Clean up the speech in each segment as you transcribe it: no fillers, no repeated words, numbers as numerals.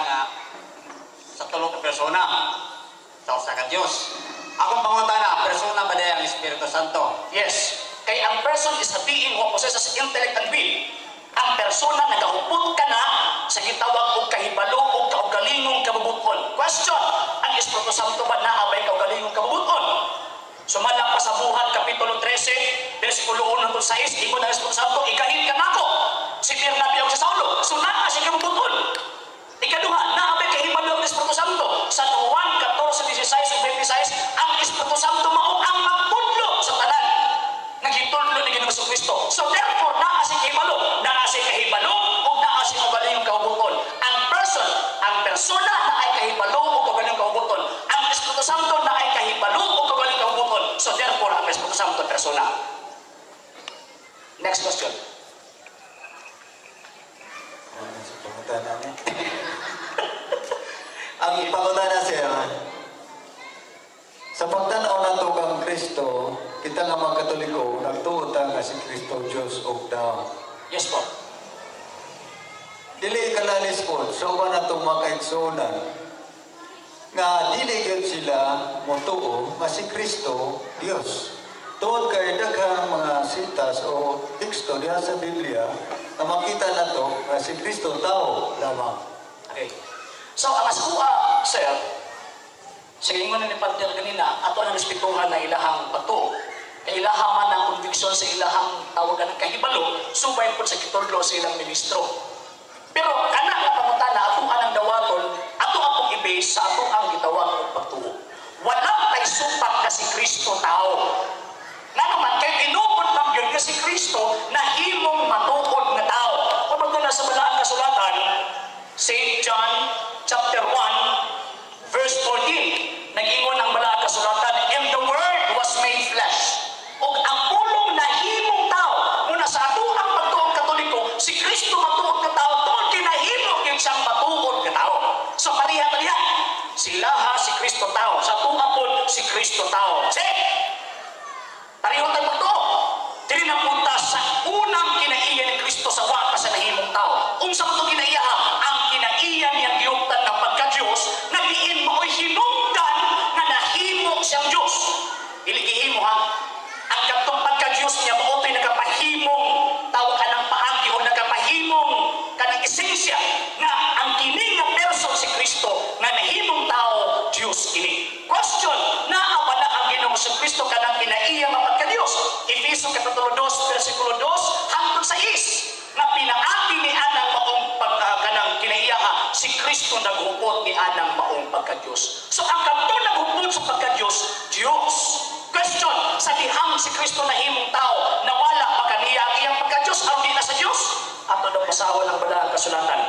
nga sa tulo ka persona sa usa ka Dios. Akong pangutana, persona ba ang Espiritu Santo? Yes. Kay ang person is a being who possesses intellect and will. Ang persona nagahupot ka na sa gitawag og kahibalo og kaugalingong kabubuton. Question: ang Espiritu Santo ba naabay kaugalingong kabubuton? Sumala pa sa Buhat kapitulo 13, bersikulo 1 hangtod 6, ingon ang Espiritu Santo, ikahin ka nako. Si Bernabe og si Saulo, suna si kabubuton. Ikaduha, naabay kahibalo ang Espiritu Santo. Sa 1:14-16 ug 26, ang Espiritu Santo mao ang magtudlo sa tanan. Nagitudlo ni Ginoong Kristo. So therefore, naa si kahibalo, naa si kahibalo ug naa si kaugalingong kabubuton. Ang persona na ay kahibalo ug kaugalingong kabubuton. Ang Espiritu Santo na ay kahibalo ug kaugalingong kabubuton. So therefore, ang Espiritu Santo persona. Next question. Ang ipangutana siya, sa pagtanaw nato kang Kristo, kita nga mga Katoliko, nagtuot nga si Kristo Diyos o daw. Yes po. Dili kalalis po, so ba na itong mga kaigsunan, nga dili yun sila motuo, nga si Kristo, Diyos. Tuod kay daghang mga sitas o teksto diha sa Biblia, na makita na to, nga si Kristo tao lamang. Okay. So, ang askuha, sir, sa ingon ni Padre kanina, ato ang respetuhan na ilahang pato. Ilahang man ang conviction sa ilahang tawagan ng kahibalo, subay po sa kituldo sa ilang ministro. Pero kana nga pangutana, ato anang dawaton, ato akong i-base sa ato ang gitawag ng pagtuo. Walang tay supak na si Kristo tao. Na naman, kay inupod lang yun kasi Kristo na himong matuod na tao. Kung magdala sa malaan na sulatan, St. John chapter 1, verse 14, nag-ingon ang malaan na sulatan, and the Word was made flesh. O ang pulong na himong tao, muna sa ato ang pagtuod Katoliko, si Kristo matuod na tao, tuod kinahimong yun siyang matuod na tao. So, paliha. Sila ha, si Kristo tao. Sa ato apod, si Kristo tao. Check! Parihon tayo pagtuo. Dili na punta sa unang kinaiya ni Kristo sa wata sa nahimong tao. Unsa mo itong kinaiya ha? Ang kinaiya niyang giuptan ng pagka-Diyos, nagliin mo ay hinungdan na nahimo siyang Diyos. Iligihimo ha? Ang katong pagka-Diyos niya mo ito'y nagapahimong tawag ka ng paagi o nagapahimong ka ng esensya na ang kining na person si Kristo na nahimong tao, Diyos kini. Question, naaba na ang Ginoong Kristo ka ng kinaiya mapagka-Diyos. Efeso kapitulo 2, versikulo 2 hangtod 6 na pinaati ni anang maong kanang kinaiya si Kristo naghupot ni anang maong pagka-Diyos. So ang kanto naghupot sa pagka-Diyos, Diyos. Question, sa dihang si Kristo na himong tao, nawala pa kaniya iyang pagka-Diyos, ang di na sa Diyos? Ato daw pasawa ng badaang kasulatan.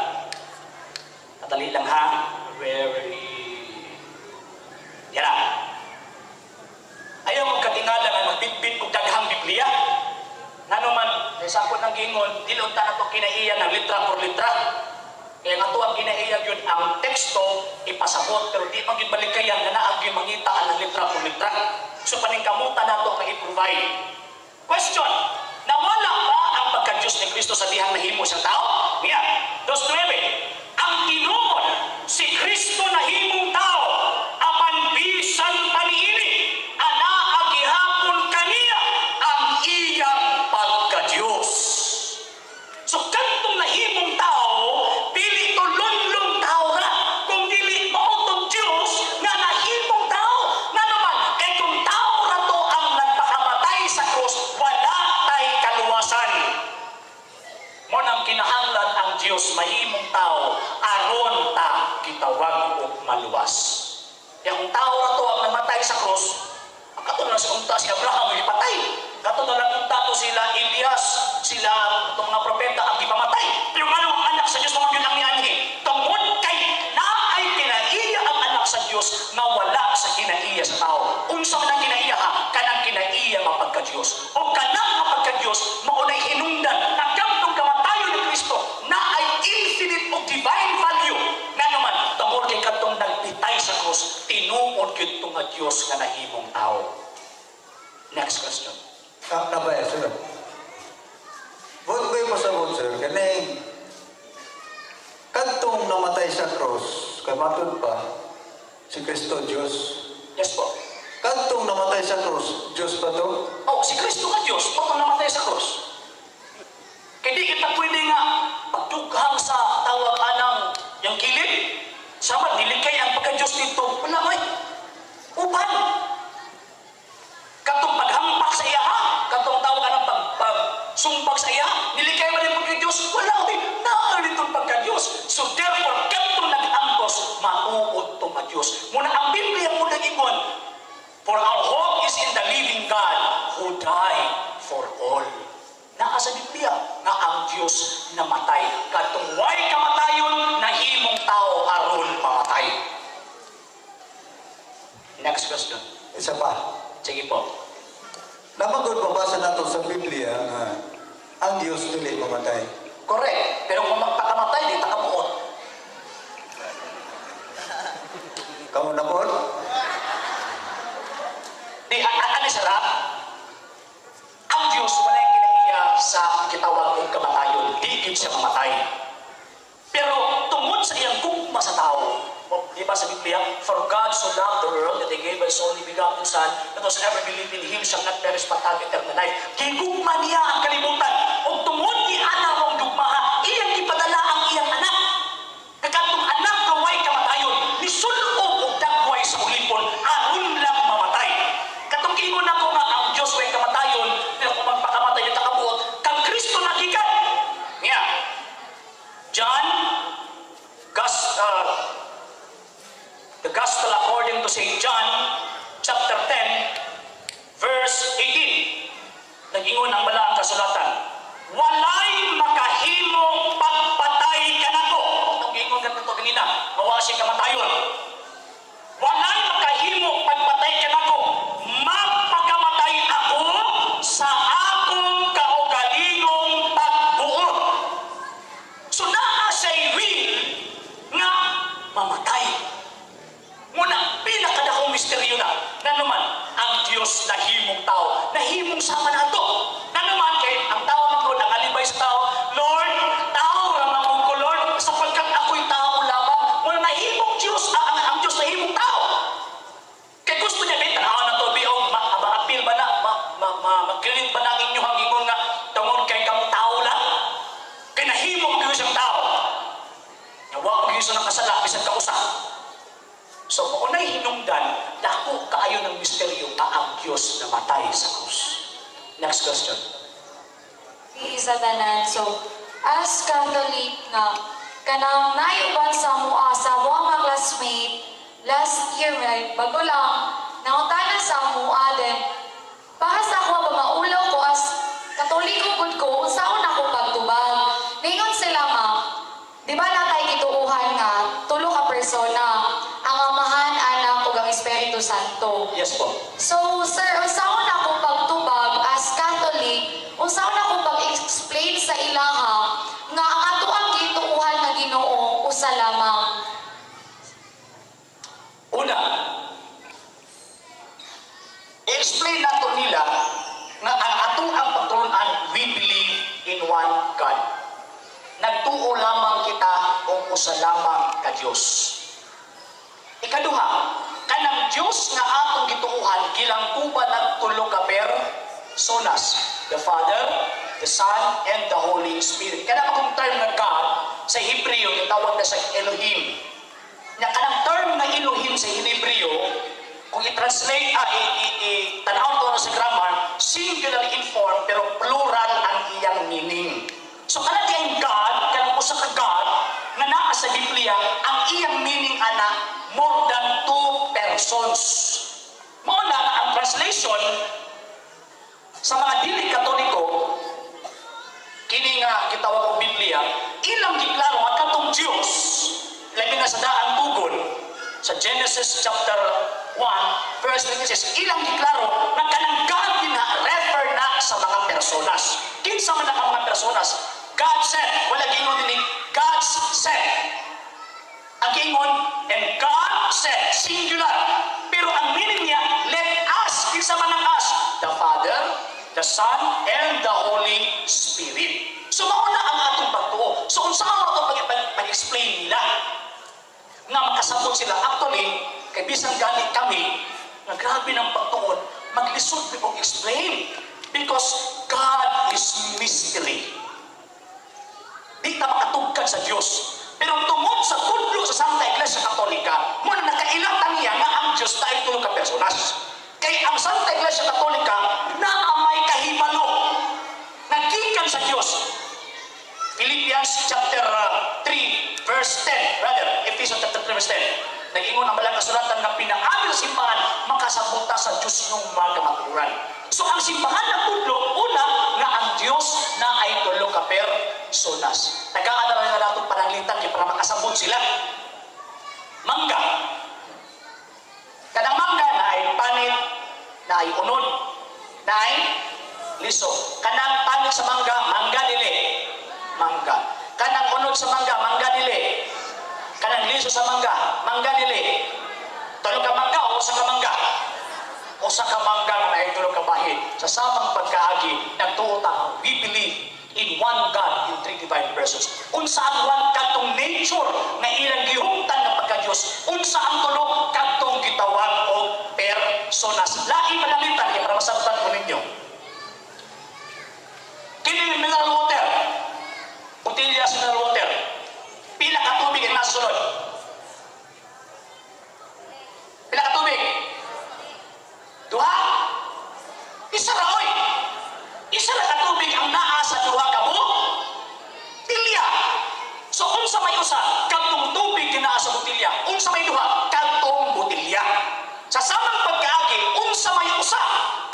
Katali lang ha, very... Yan na. Ayaw mong katingala nga magbitbit kong daghang Biblia. Nga naman, sa ako ng gingon, dilunta na ito kinaiya ng litra por litra. Kaya nga ito ang kinaiya yun, ang teksto ipasabot, pero di pang ibalikayan na naagi mangita ang litra por litra. So paningkamutan na ito ang i-provide. Question, nawala ba ang pagka-Diyos ni Kristo sa dihang nahimo siyang tao? Niya, 2:9. Ang tinuod, si Kristo na himong tao, apan bisan paniini, anaagihapon kaniya ang iyang pagka-Diyos. So kantong nahimong tao, dili ito lunlong tao na, kung dili mautong Diyos na nahimong tao. Na naman, kay kung tao na to ang nagpakamatay sa krus, wala tay kaluwasan. Mo nang kinahanglan ang Diyos mahimong tao, aron ta kitawag og maluwas. Yang tao na to ang namatay sa krus, katulad sa unta si Abraham ay ipatay. Katulad ng unta to sila Elias, sila itong mga propeta ang ipamatay. Pero ano ang anak sa Diyos naman yun ang nianhi? Tungkol kay naay kinaiya ang anak sa Diyos na wala sa kinaiya sa tao. Unsa man ang kinaiya ha? Kanang kinaiya mapagka-Diyos. O kanang mapagka-Diyos, maunay hinungdan na kamtong kamatayon ni Kristo na ay infinite o divine value. Na naman, tungkol kay katong nagpitay sa krus, tinuod yun itong Diyos nga nahimong tao. Next question. Nabaya, sir. Huwag ko yung masabot, sir. Kaning, kadtong namatay sa cross, kay matod pa, si Kristo Diyos. Yes po. Kadtong namatay sa cross, Diyos pa to? Oh, si Kristo ka Diyos, paano namatay sa cross? Kaya di kita pwede nga pagtughang sa tawag anang yung kilid. Sama, nilikay ang pagka-Diyos dito. Wala ko upan. Katong paghampak sa iya, katong tawag anang pagsumpag sa iya, nilikay man yung pagka-Diyos. Wala ko naalitong pagka-Diyos. So therefore, katong nag-angkos, matuod to ma-Diyos. Muna ang Biblia mo nag-ingon, for our hope is in the living God who died for all. Naa sa Biblia nga ang Diyos namatay. Katong way kamatayon, nahimong tao aron mamatay. Next question. Isa pa. Sige po. Namagod mabasa nato sa Biblia nga ang Diyos dili mamatay. Correct. Pero kung magpakamatay, di takabuot. Kamu na po? Di, ano sarap? Ang Diyos, wala yung kinaiya sa kitawag ng kamatayon. Di siya mamatay. Pero tungod sa iyang gugma sa tao, di ba sa Biblia, for God so loved the world that He gave His only begotten Son, that whosoever believe in Him shall not perish but have eternal life. Gigugma niya ang kalibutan. O tungod ni anak mong dugma, iyang ipadala ang iyang anak. Kakatong anak gaway kamatayon, nisulog o dagway sa ulipon, aron lang mamatay. Katong kingon ako nga ang Diyos way kamatayon, pero kung magpakamatay yung takabuot, kang Kristo nagikan. Yeah. John, the Gospel according to St. John, chapter 10, verse 18. Nag-ingon ang balaang kasulatan, walay makahimo pagpatay ka na ko. Ang ingon ka nito kanina, mawasi kamatayon. Walay makahimo pagpatay ka na ko. Magpakamatay ako sa akong kaugalingong pagbuot. So naa siya'y will nga mamatay. Muna, pinakadakong misteryo na naman, ang Diyos nahimong tao. Nahimong sama na ito. Naman, kay ang tao magod, ang alibay sa tao, Lord, tao naman ko, Lord, sapagkat ako'y tao lamang. Muna nahimong Diyos, ang Diyos nahimong tao. Kaya gusto niya, tanawan na ito, biog, ma-appeal ba na, mag-credit ba na ang inyong hangingon nga, tungod kay kang tao lang? Kaya nahimong Diyos ang tao. Nawa ko Diyos ang kasala, bisan kausap. So, maunay hinungdan, dako kaayo ng misteryo na ang Diyos namatay sa krus. Next question. Isa tanan. So, as Catholic nga, kanang naiuban sa mua sa mga classmate, last year, right, bago lang, nangutana sa mua din, bahas ako ba maulaw ko as Katoliko good ko, unsaon ako pagtubag. Ningon sila ma, di ba natay gituuhan nga, tulo ka persona, ang Amahan, Anak, ug ang Espiritu Santo. Yes po. So, sir, unsaon ako pagtubag as Catholic, unsaon ako pag-explain sa ilaha nga ang ato ang gituuhan nga Ginoo usa lamang. Una, explain nato nila nga ang ato ang pagtulunan, we believe in one God. Nagtuo lamang kita o usa lamang ka Diyos. Ikaduha, kanang Diyos nga atong gituuhan gilangkuba nagtulo ka personas, the Father, the Son, and the Holy Spirit. Kanang akong term na God sa Hebreo gitawag na sa Elohim. Nya kanang term na Elohim sa Hebreo, kung i-translate, tanaw to sa grammar, singular in form pero plural ang iyang meaning. So kanang iyang God, kanang usa ka God nga naa sa Biblia, ang iyang meaning ana more than 2 persons. Mao na ang translation sa mga dili Katoliko, kini nga gitawag og Biblia, ilang giklaro ang katong Dios, labi na sa daang tugon sa Genesis chapter 1 verse 26, ilang giklaro na kanang God refer na sa mga personas. Kinsa man ang mga personas? God said, wala gingon din God said. Ang gingon, and God said, singular. Pero ang meaning niya, let us, kinsa man ang us, the Father, the Son, and the Holy Spirit. So mauna ang atong pagtuo. So unsa mo ito pag-explain nga makasabot sila. Actually, kay bisan gani kami, na grabe ng pagtuon, maglisod o explain. Because God is mystery. Di ta makatugkad sa Diyos. Pero tungod sa kudlo sa Santa Iglesia Katolika, muna nakailatan niya nga ang Diyos tayo tulong ka personas. Kaya ang Santa Iglesia Katolika na amay kahibalo, nagkikan sa Diyos. Philippians chapter 3 verse 10, rather, Ephesians chapter 3 verse 10. Nag-ingon ang balang kasulatan na pinaabil sa simbahan, makasabuta sa Diyos ng mga kamaturan. So ang simbahan na tudlo, una, nga ang Diyos na ay tulo ka personas. Tagaan na lang na natong pananglitan para makasabot sila. Mangga. Kadang mangga na ay panit, na ay unod, na ay liso. Kanang panit sa mangga, mangga dili. Mangga. Kanang unod sa mangga, mangga dili. Kanang liso sa mangga, mangga dili. Tulo ka mangga o usa ka mangga? Usa ka mangga na ay tulo ka bahin. Sa samang pagkaagi, nagtuota, we believe in one God in three divine persons. Unsa ang one kadtong nature na ilang gihuptan ng pagka-Diyos. Unsa ang tulo kadtong gitawag o personas. Lain manalitan kay para masabtan ko ninyo. Kini mineral water. Botelya sa mineral water. Pila ka tubig ang nasunod? Pila ka tubig? Duha? Isa ra oy. Isa ra ka tubig ang naa sa duha ka botelya. So unsa may usa kadtong tubig nga naa sa botelya? Unsa may duha kadtong botelya? Sa samang pagkaagi, unsa may usa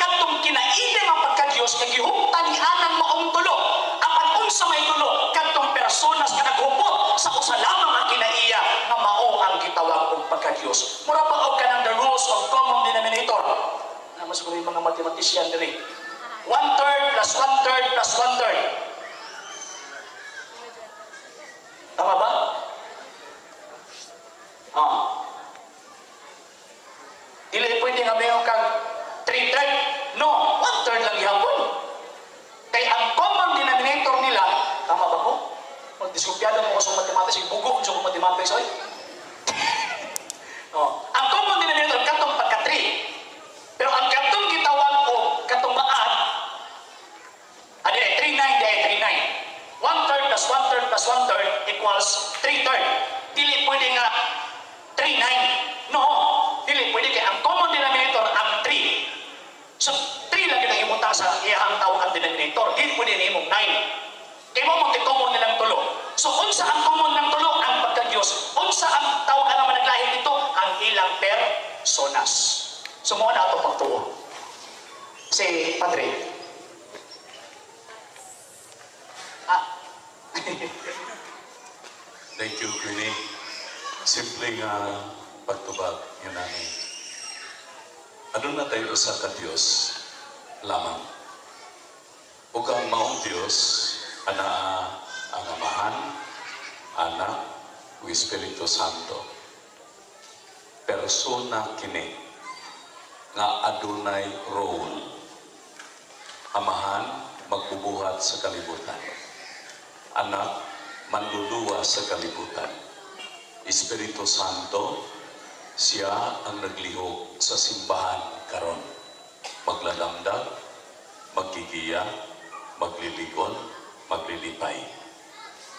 kadtong kinailing ang pagka-Dios nga gihuptan ni anang maong tulo. Apan unsa may tulo kadtong personas nga naghupot sa usa lamang ang kinaiya nga mao ang gitawag og pagka-Dios. Mura pa og kanang the rules of common denominator. Na mas yung mga mathematician diri. 1/3 plus 1/3 plus 1/3. Tama ba? Dili pwede nga mayroon kang 3/3. No, 1/3 lang gihapon. Kaya ang common denominator nila, tama ba ko? Magdiskumpiyado mo ko sa mathematics, bugo ko sa mathematics, oy. Ang common denominator, katong pagka-3. Pero ang katong gitawag o katong maan, 3/9 dahil 3/9. 1/3 plus 1/3 plus 1/3 equals 3/3. Dili pwede nga 3/9. No, dili pwede kaya ang common denominator ang 3. So 3 lang yung imunta sa iyahang tawag ang denominator. Dili pwede na imong 9. Kaya mo magti-common nilang tulo. So unsa ang common ng tulo? Ang pagka-Diyos. Unsa ang tawag ang managlahi nito? Ang ilang personas. So mo na ito pagtuo. Si Padre. Thank you, Queenie. Simpleng pagtubag yun namin. Ano na tayo sa ka-Diyos lamang? O kang maong Diyos, ana ang Amahan, Anak, o Espiritu Santo. Persona kini nga adunay role. Amahan, magbubuhat sa kalibutan. Anak, manluluwa sa kalibutan. Espiritu Santo, siya ang naglihok sa simbahan karon. Maglalamdag, maggigiya, magliligon, maglilipay.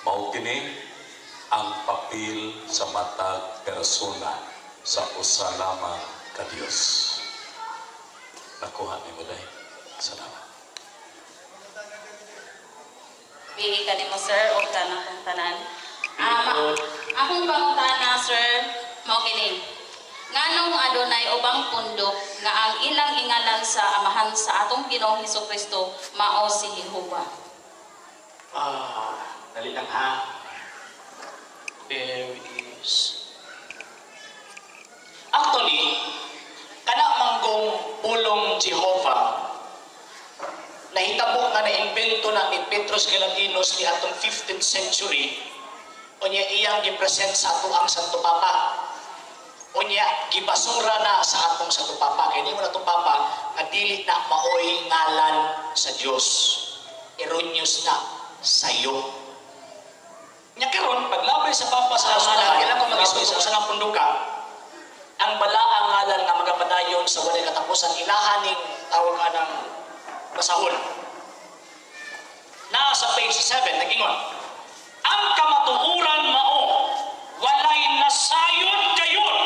Mao kini ang papel sa matag persona sa usa lamang ka Dios. Nakuha ni mo dahil. Salamat. Pili ka mo, sir, o tanang kong tanan. Akong pangutana, sir, mao kini. Nganong adunay ubang pundok nga ang ilang ingalan sa Amahan sa atong Ginoong Hesukristo mao si Jehova. Dali lang ha. There is. Actually, kana manggong pulong Jehovah, nahitabo nga na-invento na ni Petrus Galatinos ni atong 15th century, unya iyang gipresent sa ato ang Santo Papa. Unya, gibasura na sa atong Santo Papa. Kaya di mo na itong Papa, nga dili na maoy ngalan sa Diyos. Erroneous na sayo. Nya karon paglabay sa Papa sa ngalan, ilang ko mag-isip sa nga punduka. Ang balaang ngalan nga magapadayon sa walay katapusan ilahaning tawag anang basahon. Nasa page 7 nagingon. Ang kamatuoran mao walay nasayod kayon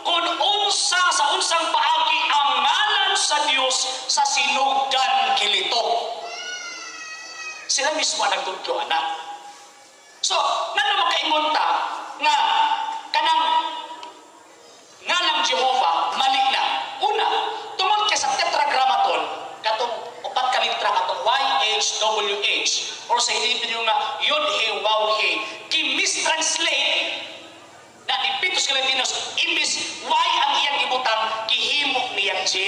kung unsa sa unsang paagi ang ngalan sa Dios sa sinugdan kilito. Sila mismo nagtudlo anak. So, nano makaingon ta nga kanang ngalang Jehova mali na. Una, tungod kay sa tetragrammaton katong upat ka litra katong YHWH or sa hindi niyo nga Yod He Waw He ki-mistranslate na ni Pitos Galatinos imbis Y ang iyang ibutang gihimo niyang J.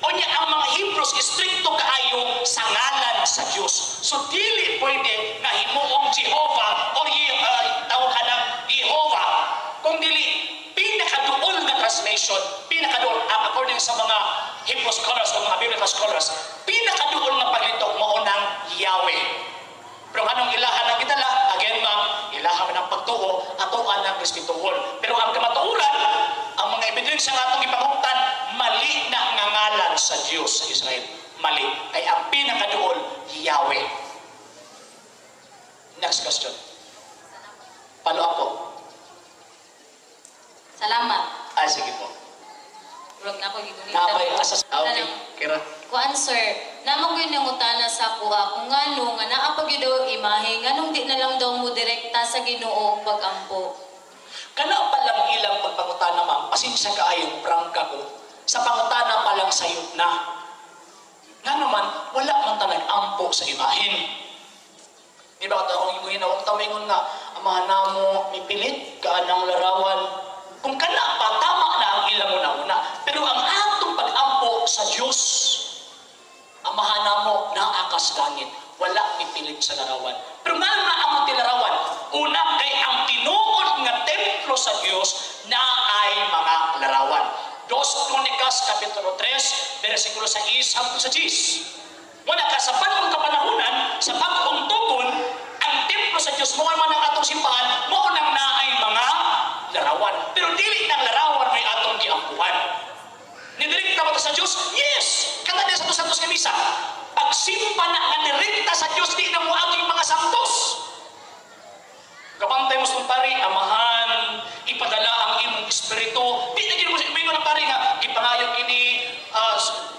O niya ang mga Hebrews stricto kaayo sa ngalan sa Diyos. So dili pwede na himuong Jehovah o tawag ng Jehovah kung dili pinakaduol na translation, pinakaduol according sa mga Hebrew scholars o mga biblical scholars, pinakaduol na paglito mo ng Yahweh. Pero anong ilahan ang gitala? Again ma'am, ilahan ng pagtuo atoan ng respetuhon. Pero ang kamatuoran, ang mga ebidensya nga itong ipanguktan, mali na nga ngalan sa Diyos sa Israel. Mali. Kaya ang pinakaduol, Yahweh. Next question. Follow up po. Salamat. Ay, sige po. Urag na ako gigunita. Napay asas. Okay, kira. Kuan sir, namang ginungutana sa kuha kung ngano nga naapag yun daw imahe, nganong di na lang daw mo direkta sa Ginoo pag-ampo. Kana pa lang ilang pagpangutana ma'am, pasensya ka ayong prangka ko. Sa pangutana pa lang sayot na. Nga naman, wala man talag ampo sa imahin. Di ba ito akong imuhin na huwag tamingon nga, amahan na mo, mipilit ka ng larawan. Kung kana pa, tama na ang ilang una-una. Pero ang atong pag-ampo sa Diyos, amahan na mo, naakas langit. Wala mipilit sa larawan. Pero nga na ang tilarawan, una kay ang tinuod nga templo sa Diyos na ay mga larawan. 2 Crónicas Kapitulo 3, versikulo 6 hangtod sa 10. Muna ka sa bagong kapanahunan, sa bagong tukon, ang templo sa Diyos mo man ang atong simbahan, mo nang naay mga larawan. Pero dili ng larawan may atong giampuan. Nidirekta ba sa Diyos? Yes! Kata din sa santos nga misa. Pagsimba na nga nirekta sa Diyos, di na mo ating mga santos. Kapantay mo sa pari, amahan, ipadala ang imong espiritu. Di na gino mo ng pari nga, ipangayog ini,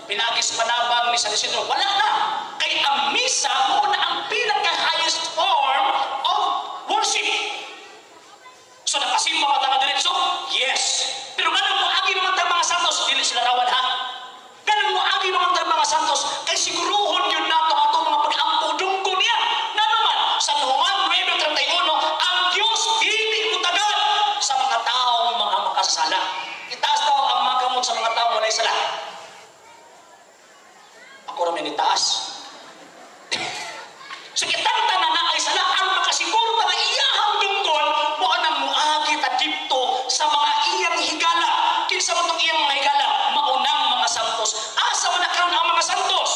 pinagis panabang, misa de sino. Wala na. Kaya ang misa mo na ang pinaka-highest form of worship. So nakasimba ka taga diretso? Yes. Pero ganun mo agi naman tayo mga santos, dili sila rawan ha. Ganun mo agi naman tayo mga santos, kay siguruhon yun nato atong mga pag-ampo dungko niya. Na naman, sa Juan 9:31, ang Diyos dili mutagal sa mga taong mga makasala. Itaas daw ang mga kamot sa mga taong walay sala. Ako ramen itaas. So kitang tanan na ay sala ang makasiguro na iyahang dungkol mo anang muagi ta dipto sa mga iyang higala. Kinsa man tong iyang mga higala, maunang mga santos. Asa man nakaroon ang mga santos?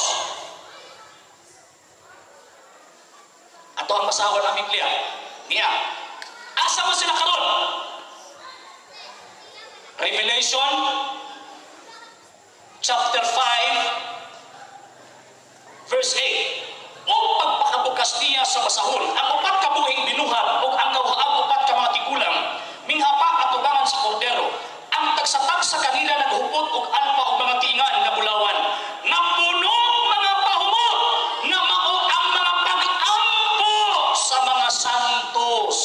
Ato ang masahol ang Biblia. Niya. Asa mo sila karon? Revelation chapter 5 verse 8. O pagpakabukas niya sa masahol, ang upat kabuhing binuhat o ang upat ka mga tigulang, minghapa at ugangan sa kordero, ang tagsatagsa kanila naghupot og alpa o mga tingan nga bulawan, nga puno mga pahumot, na mao ang mga pag-ampo sa mga santos.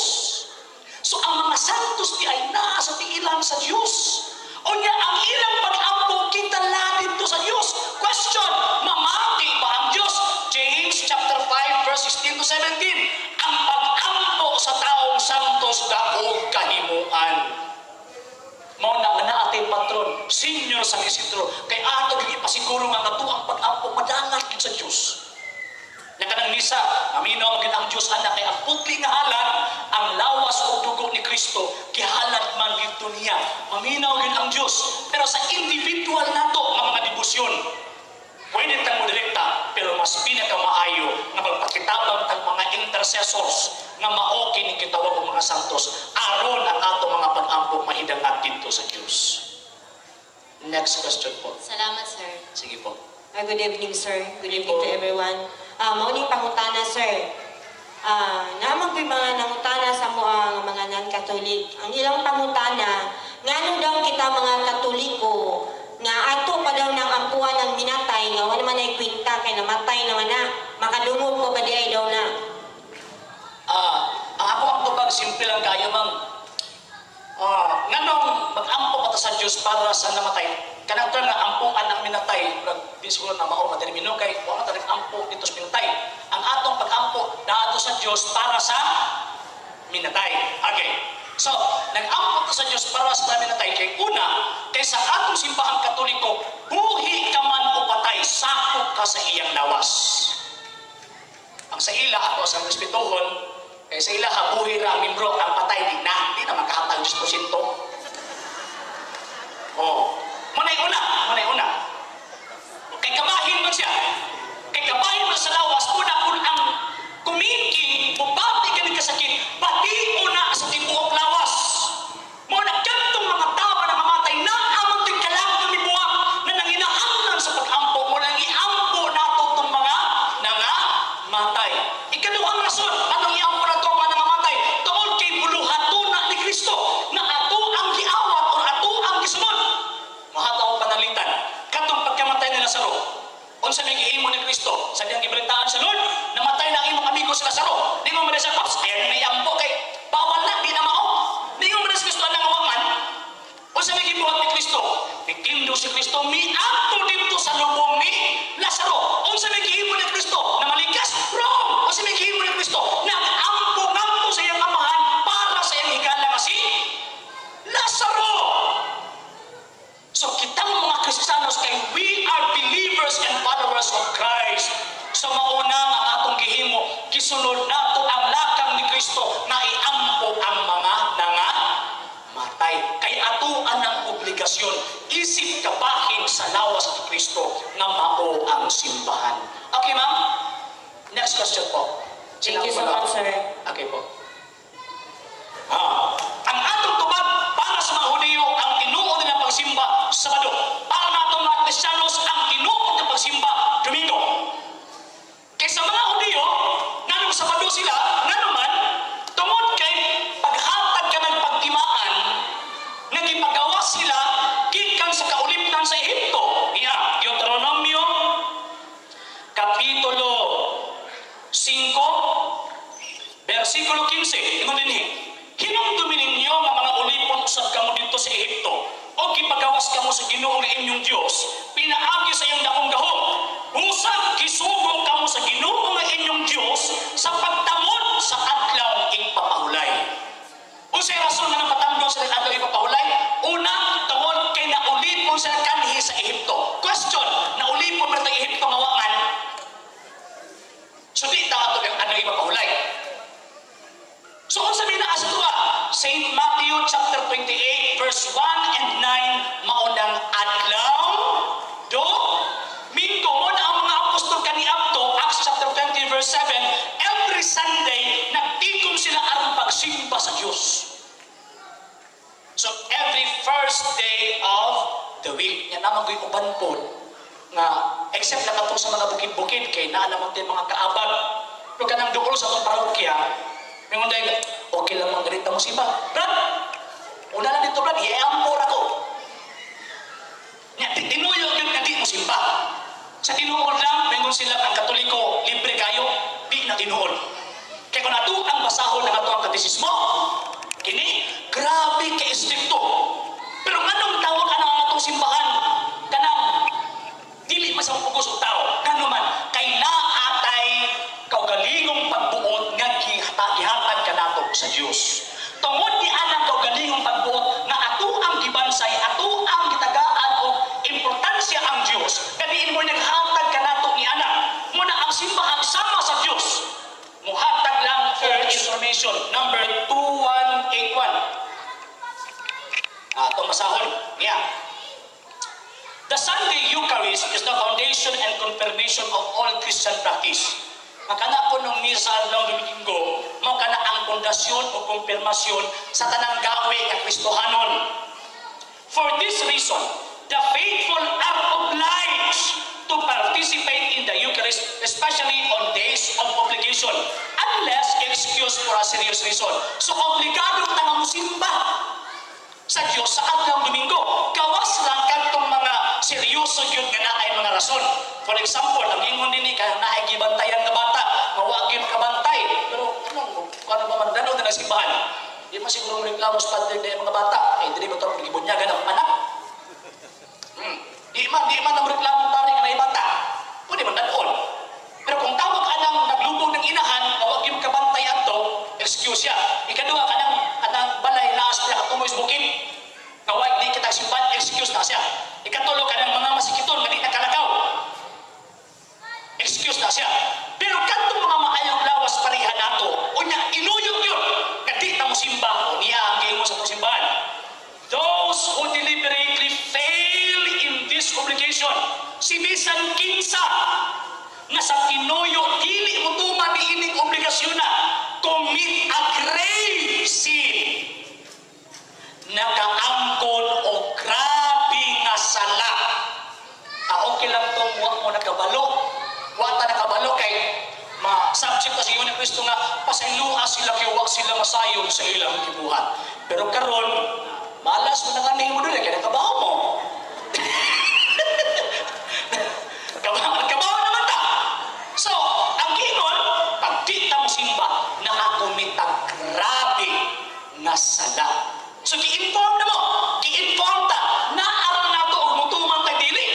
So ang mga santos di ay naa sa tiilan sa Diyos. O niya ang ilang pag-ampo kita ladin to sa Diyos. Question, mamati ba ang Diyos? James chapter 5 verse 16 to 17. Ang pag-ampo sa taong santos daog kahimuan. Mao na nga naatay patron, senior sa Isidro, kay ato gyud ipasiguro nga nato ang pag-ampo madalan sa Dios. Nya kanang misa, aminaw gid ang Dios ana kay ang putli nga halad, ang lawas o dugo ni Kristo gihalad man dito niya. Maminaw gid ang Dios. Pero sa individual nato nga mga debosyon, pwede tang mo direkta, pero mas pinakamaayo nga pagpakitabang tag mga intercessors nga mao kini kitawag og mga santos aron ang ato mga pag-ampo mahidangat dito sa Dios. Next question po. Salamat, sir. Sige po. Good evening, sir. Good evening to everyone. Mauning pangutana, sir. Naman ko'y mga nangutana sa mga non-Katolik. Ang ilang pangutana, ngano daw kita mga Katoliko, nga ato pa daw ng ampuan ng minatay, nga wala man ay kwinta, kay namatay naman na, makadungog ko ba di ay daw na? Ang ako ang tubag, simple lang kayo, ma'am. Nganong mag-ampo pa sa Diyos para sa namatay? Kanang term na ampuan ng minatay, bisuro na mao matermino kay wala ta ampo dito sa minatay. Ang atong pag-ampo dato sa Dios para sa minatay. Okay. So, nag-ampo ta sa Dios para sa minatay kay una kay sa atong simbahang Katoliko, buhi ka man o patay, sakop ka sa iyang lawas. Ang sa ila ako sa respetuhon kay sa ila buhi ra membro ang patay di na makahatag 10%. Oh. Munay una. Kay kabahin man siya. Kay kabahin man sa lawas, una kung ang kumingking, bubati ka ng kasakit, pati una sa tibuok lawas. Muna kantong mga tao na mamatay na amang tigkalang tumibuang na nanginahanglan sa pag-ampo mo lang iampo nato itong mga nangamatay. Ikaduhang rason, anong iampo na ito mga nangamatay? Tungkol kay buluhato na ni Kristo na ato ang giawat o ato ang gisunod. Mahataw panalitan. Katong pagkamatay ni Lazaro. Unsa may gihimo ni Kristo? Sa diyang gibalitaan sa Lord, namatay na ang imong amigo si Lazaro. Di mo man sa paps, ayan may ampo kay bawal na, di na mao. Di mo man sa Kristo ang nangawaman. Unsa may gibuhat ni Kristo? Nagkindo si Kristo, miato dito sa lubong ni Lazaro. Unsa may gihimo ni Kristo? Na malikas? Wrong! Unsa may gihimo ni Kristo? Nag-ampo-ngampo sa iyang amahan para sa iyang higala nga si Lazaro. So kitang mga Kristiyanos kay we are believers and followers of Christ. So mauna ang atong gihimo, gisunod nato ang lakang ni Kristo na iampo ang mga nangamatay. Kay atuan ang obligasyon, isip kabahin sa lawas ni Kristo na mao ang simbahan. Okay, ma'am? Next question po. Thank you so much, sir. Okay po. Ang atong tubag para sa mga Hudiyo ang tinuod nila pagsimba Sabado. Para natong mga Kristiyanos ang tinuod ng pagsimba Domingo. Kaysa mga Hudiyo, nanong Sabado sila, nanuman, tungod kay paghatag ka ng pagtimaan, nagipagawa sila gikan sa kaulitan sa Ehipto. Deuteronomio Kapitulo 5, versikulo 15. Ingon dinhi. Hinumdumi ninyo nga mga ulipon usab kamo dito sa Ehipto. O gipagawas kamo sa Ginoo nga inyong Dios, pinaagi sa iyong dakong gahom. Usab gisugo kamo sa Ginoo nga inyong Dios sa pagtamod sa adlaw ipapahulay. Unsay rason nga napatandong sa adlaw ipapahulay? Una, tungod kay naulipon sa kanhi sa Ehipto. Question, naulipon man sa Ehipto mawaman? So di ta ato ang adlaw ipapahulay. So kung sabihin na asa tuwa, St. Matthew chapter 28 verse 1 and 9, maunang adlaw Domingo. Muna ang mga apostol kaniadto, Acts chapter 20 verse 7, every Sunday nagtigom sila aron pagsimba sa Dios. So every first day of the week, yan naman ko'y uban po nga except na katong sa mga bukid-bukid kay naalamang din mga kaabag. Pero kanang doon sa itong parokya, may munday, okay lang mga ganit na musiba. Brad, una lang dito, Brad, i-ampor ako. Tinuyog yun na di musiba. Sa tinuod lang, mayroon sila ang Katoliko, libre kayo, di na tinuod. Kaya kung nato ang basahon ng ato ang katesismo, kini, grabe ka-istrikto. Pero anong tawag ka ng atong simbahan? Kanang, dili masang pugos o tao. Kano man, kay naatay kaugalingong pagbuot nga gihatag ka nato sa Dios. Tungod ni anang kaugalingong pagbuot nga ato ang gibansay, ato ang gitagaan o importansya ang Dios. Kadiin mo naghatag ka nato ni anak. Muna ang simbahan sama sa Dios. Muhatag lang for information number 2181. Itong masahon. Yeah. The Sunday Eucharist is the foundation and confirmation of all Christian practice. nga kana po ng misa ng Domingo, mao kana ang pundasyon o kumpirmasyon sa tanang gawe nga Kristohanon. For this reason, the faithful are obliged to participate in the Eucharist, especially on days of obligation, unless excused for a serious reason. So, obligado nga musimba sa Diyos sa adlaw Domingo. Gawas lang kadtong mga seryoso gyud nga naay mga rason. For example, ang ingon dinhi kay naay gibantayan nga bata, mawagi makabantay. Pero ano ba man dano na simbahan? Di man siguro reklamo sa padre ng mga bata. Eh, dili ba ito gibunyagan ang anak? Di man ang reklamo pare nga bata. Pwede man danon. Pero kung tawag ka ng naglubog ng inahan, mawag yung kabantay ato, excuse ya. Ikaduha ka ng balay na asya at tumoy bukid. Kawag di kita simpan, excuse na siya. Ikatulo ka ng mga masikiton, nga di nakalagaw. Excuse na siya. Pero katong mga maayong lawas parihan nato, unya inuyog yun, nga di na mo simba, o niya ang gayon sa itong simbahan. Those who deliberately fail in this obligation, si bisan kinsa, nga sa tinuyo, dili mo tuman ni ining obligasyon na, commit a grave sin, nakaangkon o grabe nga sala. Okay lang to, huwag mo nakabalo. Wata nakabalo kay ma-subject na sa iyo ni Kristo nga pasayloa sila kay huwag sila masayon sa ilang kibuhat. Pero karon malas mo na nga mo doon, kaya nakabaho mo. Nakabaho naman ta. So, ang gingon, pag di ta mo simba, nakakumit ang grabe na sala. So, ki-inform na mo, ki-inform ta, naarang na ito, og mutuman tayo dili.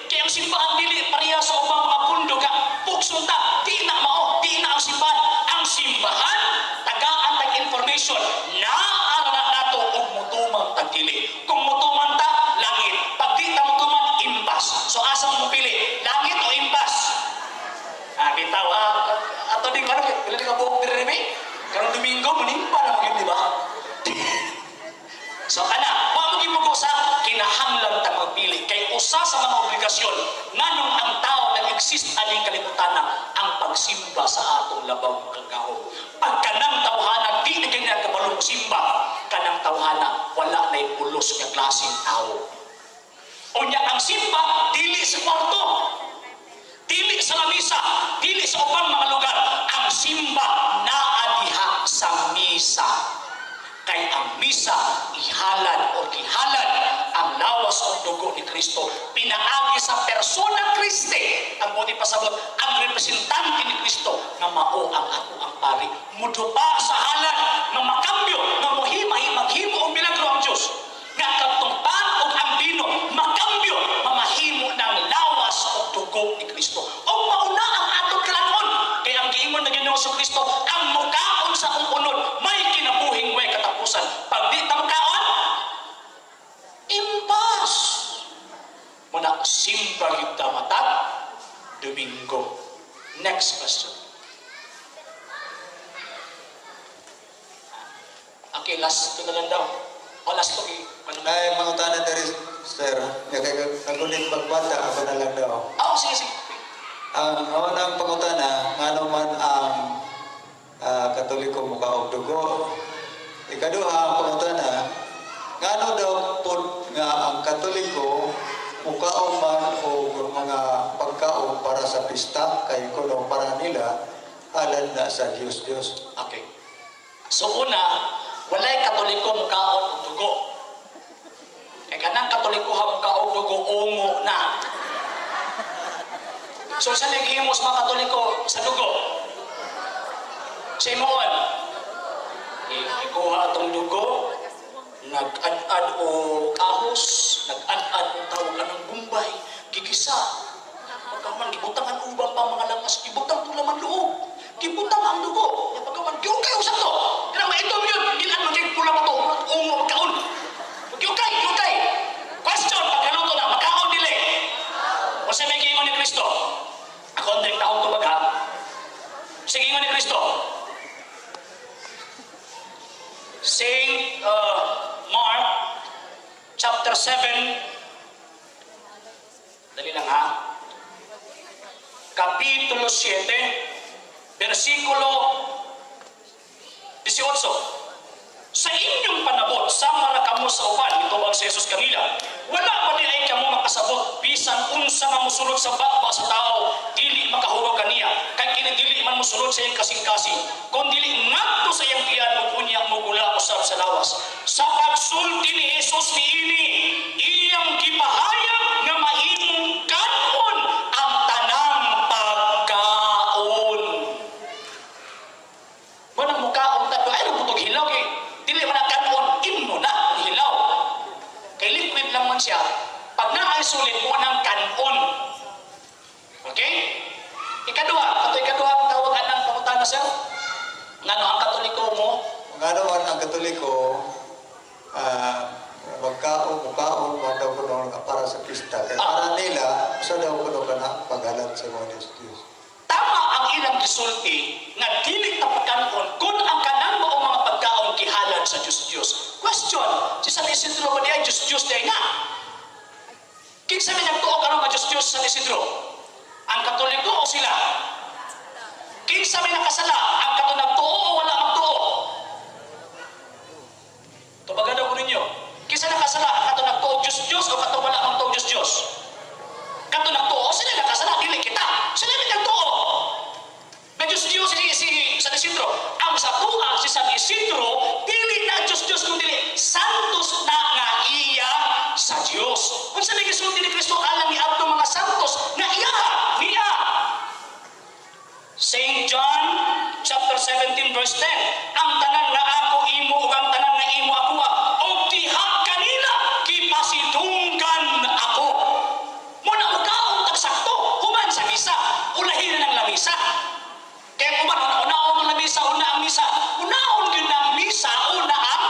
Kaya ang simbahan dili, pareha sa ubang mga pundo ka, puksun ta, di na mao, di na ang simbahan. Ang simbahan, tagaan tag information, naarang na ito, og mutuman tayo dili. Kung mutuman ta, langit. Pag di ta mutuman, imbas. So, asa mo pili, langit o imbas? Bitaw, ato din ka, ilan ka buhok din rin, karong Domingo, manimpa na mag di ba? So, ana, huwag maging mag-usa, kinahanglan tang magpili. Kay usa sa mga obligasyon, nganong ang tao nag-exist aning kalibutan na ang pagsimba sa atong labaw kagahom. Pag kanang tawhana, di na ganyan kabalong simba, kanang tawhana, wala na'y pulos nga klaseng tao. O niya, ang simba, dili sa kwarto, dili sa lamisa, dili sa ubang mga lugar. Ang simba, naadiha sa misa. Kay ang misa, ihalad o gihalad ang lawas o dugo ni Kristo. Pinaagi sa persona Kristi, ang buti pasabot, ang representante ni Kristo na mao ang ako ang pari. Mudupa sa halad, na makambyo, na maghimo o milagro ang Diyos. Nga katungpan o ang bino, makambyo, mamahimo ng lawas o dugo ni Kristo. O mauna ang atong kalanon. Kaya ang giingon na Ginoong Kristo, ang mukaon sa unod, may kinabuhing way katapusan. Pag di tamkaon, impas. Muna simba kita matag, Domingo. Next question. Okay, last to na lang daw. O last to, Ay, mga tanan dari, sir. Nagulit magbata, ako na lang daw. Oh, sige. Ang unang pangutana, nga naman ang Katoliko mukaog dugo. Ikaduha ang pangutana, nga daw po nga ang Katoliko mukaog man o mga pagkaog para sa pista, kay kuno para nila, alam na sa Diyos. Okay. So una, walay Katoliko mukaon og dugo. Kay kanang Katoliko ha mukaon dugo ungo na. So sa naghimos mga Katoliko sa dugo. Sa imoon, ikuha atong dugo, nag-ad-ad o kahos, nag-ad-ad o tawag ka ng bumbay, gigisa. Pagkaman, gibutang ang ubang pa mga langas, gibutang po naman loob. Gibutang ang dugo. Pagkaman, giyukay usap to. Kaya maitom yun, gilan maging pula pa to, ungo magkaon. Giyukay. Question, pagkaluto na, magkaon dili. O sa may giingon ni Kristo, ako ang taong tubag ha. Sige ingon ni Kristo. Saint Mark chapter 7. Dali lang ha. Kapitulo 7. versikulo 18. Sa inyong panabot, sama na kamo sa uban, ito ang si Jesus kanila. Wala ba di ay kamo makasabot, bisan unsa nga musulod sa bakba sa tao, dili makahurog kaniya, kay kinidili man musulod sa iyang kasing-kasing, kung dili ngadto sa iyang tiyan o unya mo gula usab sa lawas. Sa pagsulti ni Jesus niini, iyang gipahayag nga mahimong kanon ang tanang pagkaon. Manang mukaon tayo, ay butog hilaw kay dili man kanon imno na hilaw. Kay liquid lang man siya. Pag naay sulit mo nang kanon. Okay? Ikaduha, ang tawagan ng pangutana sir. Ngano ang Katoliko mo? Ngano ang Katoliko, mukaon, daw ko nung para sa pista. Kaya para nila, so daw ko nung paghalat sa mga Diyos. Tama ang ilang gisulti nga dili ta pagkanon kung ang kanang mao mga pagkaon gihalad sa Diyos. Question, si San Isidro ba diay Diyos diay na? Kinsa man nagtuo karon nga Diyos San Isidro? Ang Katoliko o sila? Kinsa man nakasala? Ang kato nagtuo o wala magtuo? Tubagada ko ninyo. Kinsa nakasala? Ang kato nagtuo Diyos o kato wala magtuo Diyos? Kato nagtuo, sila nakasala, dili kita. Sila may nagtuo. May Diyos si San Isidro. Ang sa tuwa si San Isidro, dili na Diyos kundi santos na nga iya sa Diyos. Kung sa nagisulti ni Kristo, alam ni Abdo mga santos na iya. St. John chapter 17 verse 10. Ang tanan nga ako imo ug ang tanan nga imo ako og diha kanila gipasidunggan ako. Muna ugaon tagsakto human sa misa. Ulahin na ng lamisa. Kaya kuman unaon ang lamisa, una ang misa. Unaon gyud ang misa, una ang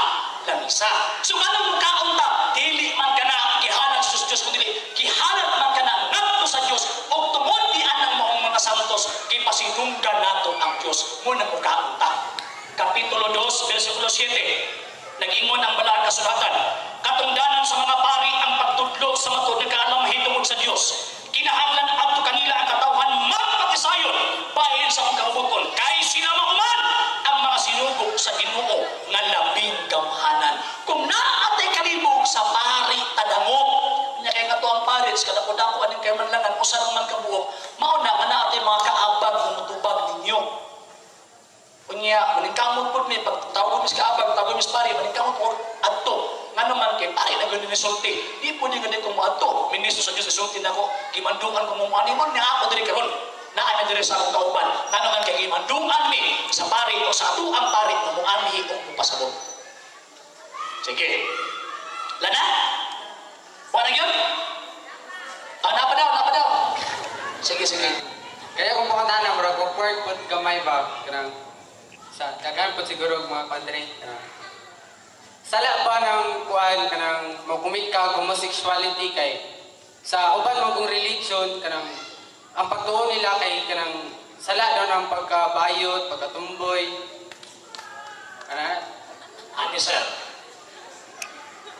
lamisa. So kanang mukaon ta, dili man kana gihalad sa Diyos kundi gihalad man kana ngadto sa Dios og tungod di anang maong mga santos gipasidunggan nato ang Dios. Muna mukaon ta. Kapitulo 2 versikulo 7. Nag-ingon ang balaan kasulatan. Katungdanan sa mga pari ang pagtudlo sa matud nga kaalam mahitungod sa Dios. Kinahanglan adto kanila ang katawhan magpatisayon bahin sa mga kabuton. Kay sila mahuman ang mga sinugog sa Ginoo nga labing gamhanan. Kung naatay kalibog sa pari tadangog, nya kay kato ang paris kada dako aning kay manlangan usa lang man kabuok, mao na naatay mga kaabag nga mutubag ninyo. Unya, maningkamot po ni pagtawag mis kaabag, tawag mis pari, maningkamot po adto. Ngano man kay pari na gano'n nisulti. Di po di gano'n kong adto. Ministro sa Diyos nisulti na ko, gimandungan ko mong animon niya ako diri karon. Naan na diri sa akong kauban. Ngano man kay gimandungan mi sa pari o sa ato ang pari na mong anhi o mupasabot. Sige. Lana? Parang yun? Napa daw? Sige. Kaya kung pakatahan na, murag awkward po gamay ba? Kanang sa dagan po siguro mga padre. Sala pa ng kuan kanang magkumit ka homosexuality kay sa uban mo kung religion kanang ang pagtuo nila kay kanang sala daw ng pagkabayot, pagkatumboy. Ani sir.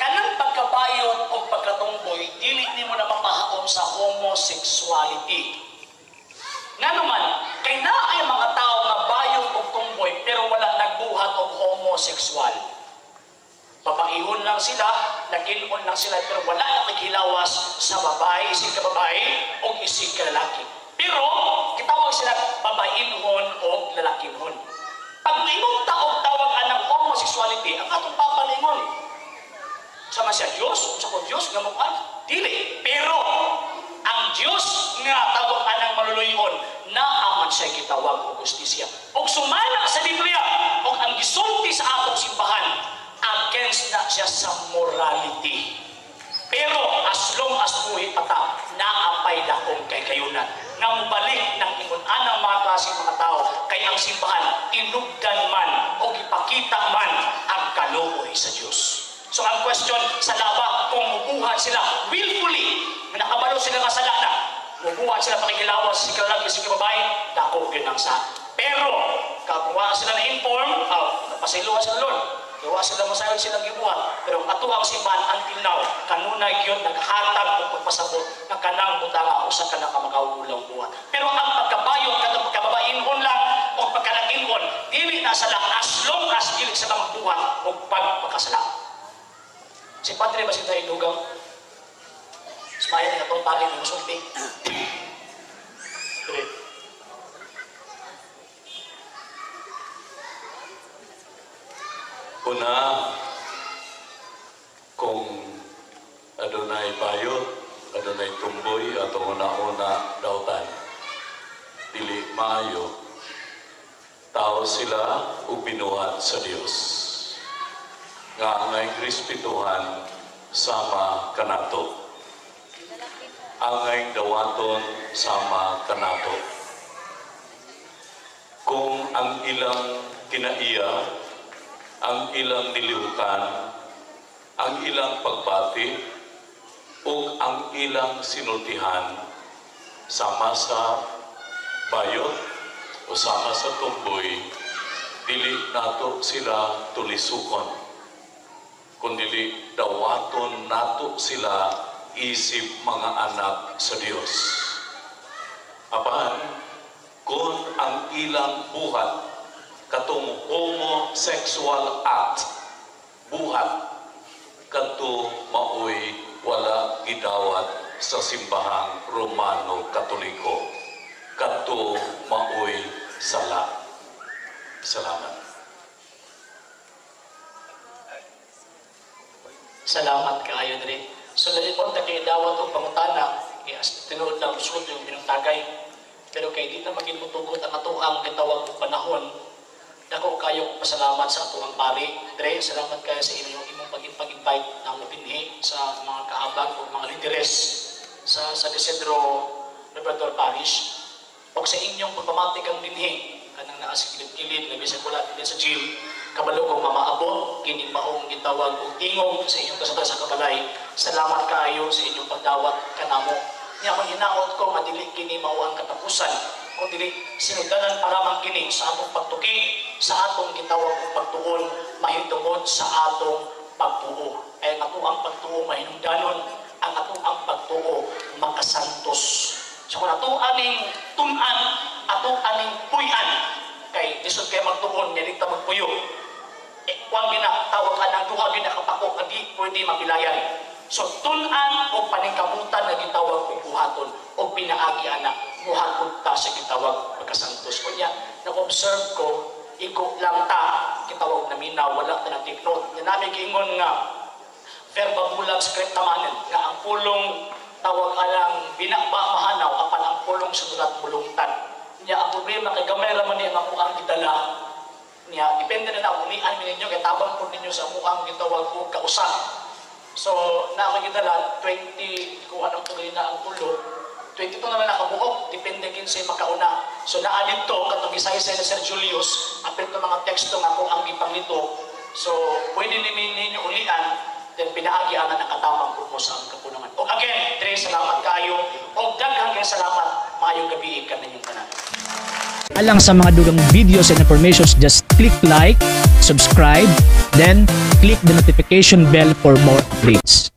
Kanang pagkabayot o pagkatumboy, dili nimo na mapahaon sa homosexuality. Nga naman, kay naay mga tao nga bayot o tumboy pero wala nagbuhat og homosexual. Babaihon lang sila, naginon lang sila, pero wala na naghilawas sa babae, isig ka babae, o isig ka lalaki. Pero, kitawag sila babainhon o lalakinhon. Pag imong tawag ng homosexuality, ang atong papalingon. Sama siya Diyos, sa ko Diyos, nga mukhaan, dili. Pero, ang Diyos nga tawag ng maluluyon, naaman siya kitawag o justisya. O sumala sa Biblia, o ang gisulti sa atong simbahan, against na siya sa morality. Pero as long as buhay pa ta, naapay dakong kay kayunan. Nga mubalik ng ingon-anang mga klaseng mga tao, kay ang simbahan, inugdan man o ipakita man ang kaluoy sa Diyos. So ang question sa laba, kung mubuhat sila willfully, nakabalo sila nga sala na, mubuhat sila pakikilawas, si kalag, si kababae, dako yun ang sa. Pero, kapuha sila na-inform, napasiluhan sila Lord. Gawa sila masayod silang gibuhat. Pero ang atuang simbahan until now, kanunay yun naghatag o pagpasabot ng kanang butanga usa ka na kamagawulang buhat. Pero ang pagkabayot, katong pagkababainhon lang, o pagkasala as long as dili sa magbuhat o pagpakasala. Si Padre ba siya inugang? Sumaya na itong tali ng sulti. Una, kung adunay bayot, adunay tumboy, atau una-una dautan, dili maayo, tao sila upinuhat sa Dios. Nga ngay krispituhan sama kanato. Angay dawaton sama kanato. Kung ang ilang kinaiya, ang ilang nilihukan, ang ilang pagbati, o ang ilang sinultihan sama sa bayot o sama sa tumboy, dili nato sila tulisukon, kundi dawaton nato sila isip mga anak sa Dios. Apan, kung ang ilang buhat katong homosexual act, buhat, kadto maoy wala gidawat sa simbahang Romano Katoliko, kadto maoy sala. Salamat. Salamat kaayo diri. So nalipon ta kay dawat og pangutana, tinuod na usod yung binutagay. Pero kay di na maging mutugot ang atuang gitawag og panahon. Dako kayo pasalamat sa atuang pari. Dre, salamat kayo sa inyong imong pag-invite ng mapinhi sa mga kaabag o mga lideres sa San Isidro Labrador Parish. O sa inyong pagpamatik ang dinhi, kanang naasigilid-kilid, na bisag wala din sa jail, kabalo kong mamaabot, kining maong gitawag o tingog sa inyong kasata sa kabalay. Salamat kayo sa inyong pagdawat kanamo. Niya kung hinaot ko, madili kini mao ang katapusan. Kung dili sinudanan para mangkini sa atong pagtuki, sa atong gitawag og pagtuon, mahitungod sa atong pagtuo. Ay ato ang pagtuo mahinungdanon, ang ato ang pagtuo makasantos. So kung ato aning tun-an, ato aning puy-an, kay lisod kay magtuon, niya ta magpuyo. Kuwang ginatawag ka ng duha ginakapako, hindi pwede mapilayan. So tun-an o paningkamutan na gitawag og buhaton o pinaagi ana buhaton ta sa gitawag pagkasantos. Kunya nag-observe ko igo lang ta gitawag na minaw wala ta nang tiknot. Nya nami giingon nga verba bulag script tamanen nga ang pulong tawag alang binakba mahanaw apan ang pulong sunulat mulungtan. Nya ang problema kay gamay ra man ni ang amuang gidala. Nya depende na na ulian ninyo kay tabang pud ninyo sa amuang gitawag og kausa. So, nakakagidala, 20, kuha ng tuloy na ang pulo, 22 naman nakabuok, depende kin sa makauna. So, naadin to, katong isay-isay na Sir Julius, apil to mga teksto nga kung ang gipang nito. So, pwede ninyo ulian, then pinaagian na nakatamang po sa ang kapunungan. O again, Dre, salamat kayo. O daghang kayong salamat, mayong gabi ka ninyong tanan. Alang sa mga dugang videos and informations, just click like, subscribe, then click the notification bell for more updates.